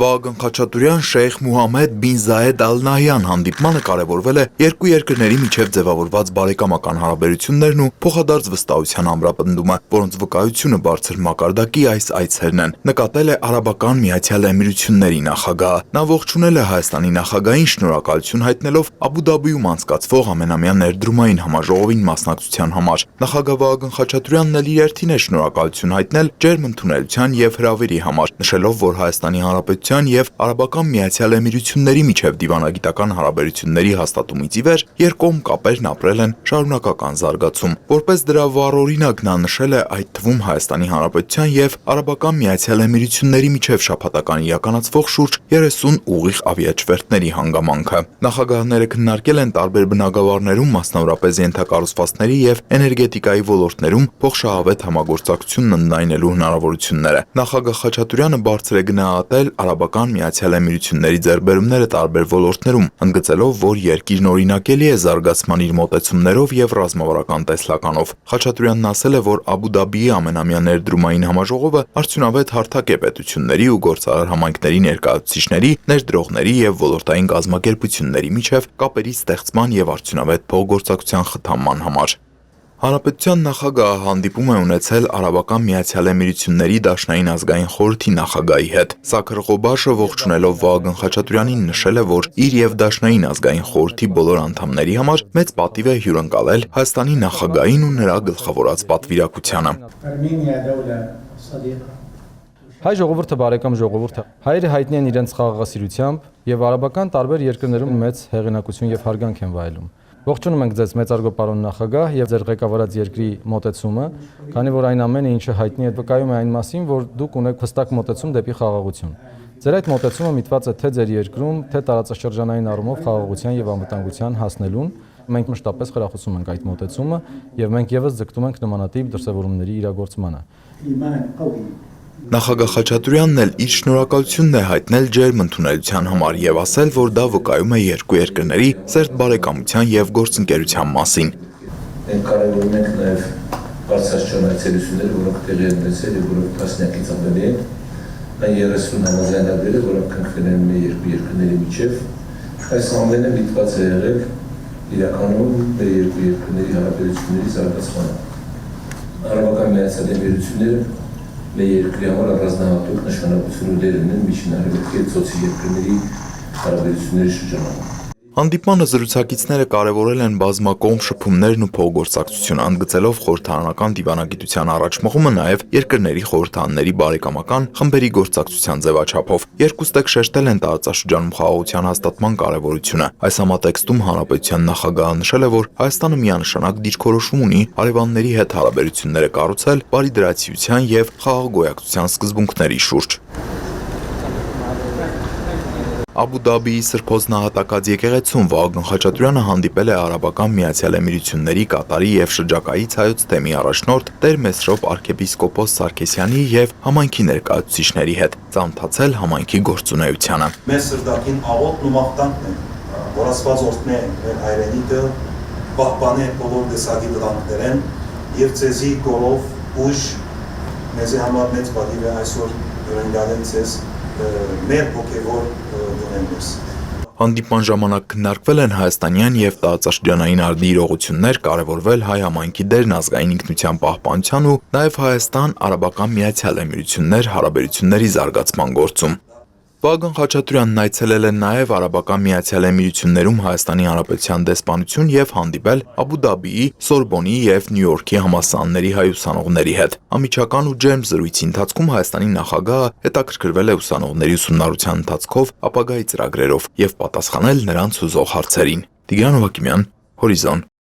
Վահագն Խաչատուրյան Շեյխ Մուհամմեդ բին Զայեդ Ալ Նահյան հանդիպմանը կարևորվել է երկու երկրների միջև ձևավորված բարեկամական հարաբերություններն ու փոխադարձ վստահության ամրապնդումը, որոնց վկայությունը բարձր մակարդակի այս այցերն են, նկատել է Արաբական Միացյալ Էմիրությունների նախագահը։ Նա ողջունել է Հայաստանի նախագահին, շնորհակալություն հայտնելով Աբու Դաբիում անցկացվող ամենամյա ներդրումային համաժողովին մասնակցության համար։ Նախագահ Վահագն Խաչատուրյանն էլ իր հերթին է շնորհակալություն հայտնել ջերմ ընդունելության և հրավերի համար, նշելով, որ Հայաստանի Հանրապետության և Արաբական Միացյալ Էմիրությունների միջև դիվանագիտական հարաբերությունների հաստատումից ի վեր երկկողմ կապերն ապրել են շարունակական զարգացում։ Որպես դրա վառօրինակ նա նշել է այդ թվում Հայաստանի Հանրապետության և Արաբական Միացյալ Էմիրությունների միջև շաբաթական իրականացվող շուրջ 30 ուղիղ ավիաճվերթների հանգամանքը։ Նախագահները քննարկել են տարբեր բնագավառներում, մասնավորապես ենթակառուցվածքների և էներգետիկայի ոլորտներում փոխշահավետ համագործակցությունն ընդլայնելու հնարավորությունները։ Նախագահ Խաչատուրյանը բարձր է գնահատել Արաբական Միացյալ Էմիրությունների ձեռքբերումները տարբեր ոլորտներում, ընդգծելով, որ երկիրն օրինակելի է զարգացման իր մոտեցումներով և ռազմավարական տեսլականով։ Խաչատուրյանն ասել է, որ Աբու Դաբիի ամենամյա ներդրումային համաժողովը արդյունավետ հարթակ է պետությունների ու գործարար համայնքների ներկայացուցիչների, ներդրողների և ոլորտային կազմակերպությունների միջև կապերի ստեղծման և արդյունավետ փոխգործակցության խթանման համար։ Հանրապետության նախագահը հանդիպում է ունեցել Արաբական Միացյալ Էմիրությունների Դաշնային ազգային խորհրդի նախագահի հետ։ Սաքր Ղոբաշը ողջունելով Վահագն Խաչատուրյանին նշել է, որ իր և Դաշնային ազգային խորհրդի բոլոր անդամների համար մեծ պատիվ է հյուրընկալել Հայաստանի նախագահին ու նրա գլխավորած պատվիրակությանը։ Հայ ժողովուրդը բարեկամ ժողովուրդ է։ Հայերը հայտնի են իրենց խաղաղասիրությամբ և արաբական տարբեր երկրներում մեծ հեղինակություն և հարգանք են վայելում։ Ողջունում ենք ձեզ մեծարգո պարոն նախագահ և ձեր ղեկավարած երկրի մոտեցումը, քանի որ այն ամենը, ինչը հայտնի է, վկայում է այն մասին, որ դուք ունեք հստակ մոտեցում դեպի խաղաղություն։ Ձեր այդ մոտեցումը միտված է թե ձեր երկրում, թե տարածաշրջանային առումով խաղաղության և անվտանգության հասնելուն։ Մենք մշտապես խրախուսում ենք այդ մոտեցումը և մենք ևս ձգտում ենք նմանատիպ դրսևորումների իրագործմանը։ Նախագահ Խաչատուրյանն էլ իր շնորհակալությունն է հայտնել ջերմ ընդունելության համար և ասել, որ դա վկայում է երկու երկրների սերտ բարեկամության և գործընկերության մասին։ Մենք կարևորում ենք նաև բարձրաստիճան այցելությունները, որոնք տեղի են ունեցել և որոնք տասնյակից ավելի են։ Այն 30 համաձայնագրերը, որոնք կնքվել են մեր երկու երկրների միջև, այս ամենը միտված է եղել իրականում մեր երկու երկրների հարաբերությունների զարգացմանը։ Արաբական Միացյալ Էմիրությունները մեր երկրի համար առանձնահատուկ նշանակություն ու դեր ունեն Միջին Արևելքի և Ծոցի երկրների հարաբերությունների շրջանում։ Հանդիպմանը զրուցակիցները կարևորել են բազմակողմ շփումներն ու փոխգործակցությունը, ընդգծելով խորհրդարանական դիվանագիտության առաջմղումը նաև երկրների խորհրդարանների բարեկամական խմբերի գործակցության ձևաչափով։ Երկուստեք շեշտել են տարածաշրջանում խաղաղության հաստատման կարևորությունը։ Այս համատեքստում հանրապետության նախագահը նշել է, որ Հայաստանը միանշանակ դիրքորոշում ունի հարևանների հետ հարաբերությունները կառուցել բարիդրացիության և խաղաղ գոյակցության սկզբունքների շուրջ։ Աբու Դաբիի Սրբոց նահատակած եկեղեցում Վահագն Խաչատուրյանը հանդիպել է Արաբական Միացյալ Էմիրությունների, Կատարի և շրջակայից հայոց թեմի առաջնորդ Տեր Մեսրոպ արքեպիսկոպոս Սարգսյանի և համայնքի ներկայացուցիչների հետ, ծանոթացել համայնքի գործունեությանը։ Մեր սրտակին աղոթն ու մաղթանքն է, որ Աստված օրհնի մեր հայրենիքը, պահպանի բոլոր տեսակի վտանգներեն և ցեզի գորով ուժ մեզ համար մեծ պատիվ է այսօր հյուրընկալել ցեզ մեր հոգևոր դոնորներս։ Հանդիպման ժամանակ քննարկվել են հայաստանյան և տարածաշրջանային արդի իրողություններ, կարևորվել հայ համայնքի դերն ազգային ինքնության պահպանության ու նաև Հայաստան-Արաբական Միացյալ Էմիրություններ հարաբերությունների զարգացման գործում։ Վահագն Խաչատուրյանն այցելել է նաև Արաբական Միացյալ Էմիրություններում Հայաստանի Հանրապետության դեսպանություն և հանդիպել Աբու Դաբիի, Սորբոնի և Նյու Յորքի համալսարանների հայ ուսանողների հետ։ Անմիջական ու ջերմ զրույցի ընթացքում Հայաստանի նախագահը հետաքրքրվել է ուսանողների ուսումնառության ընթացքով, ապագայի ծրագրերով և պատասխանել նրանց հուզող հարցերին։ Տիգրան Հովակիմյան, Հորիզոն։